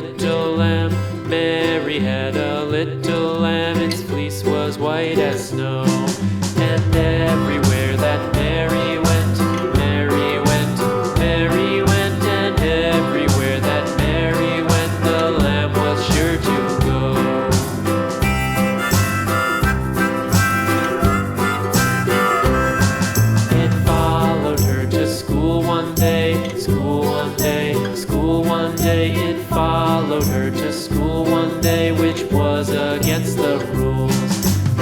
little lamb. Mary had a little lamb. Its fleece was white as snow. And everywhere that Mary went, Mary went, Mary went. And everywhere that Mary went, the lamb was sure to go. It followed her to school one day, school one day, school one day. It followed her to school one day, which was against the rules.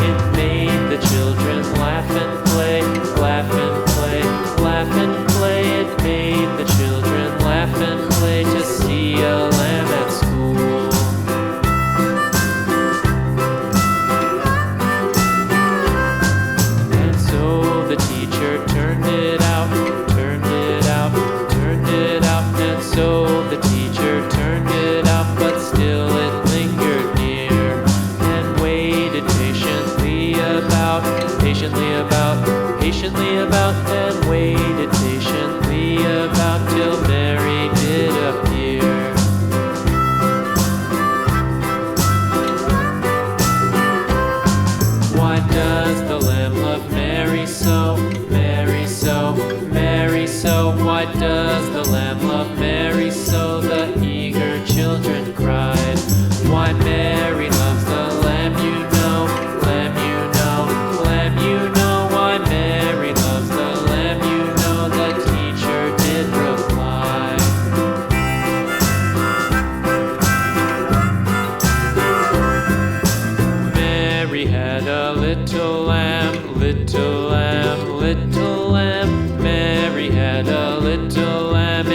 It made the children laugh and play, laugh and play, laugh and play. It made the children laugh and play to see a lamb at school. And so the teacher turned it out, turned it out, turned it out. And so the teacher turned it out, but still it lingered near and waited patiently about, patiently about, and waited patiently about till Mary did appear. Why does the lamb love Mary so, Mary so, Mary so? Why does the lamb love Mary so? The eager children cried. Why Mary loves the lamb, you know, lamb, you know, lamb, you know. Why Mary loves the lamb, you know, the teacher did reply. Mary had a little lamb, little lamb, little lamb. Mary had a little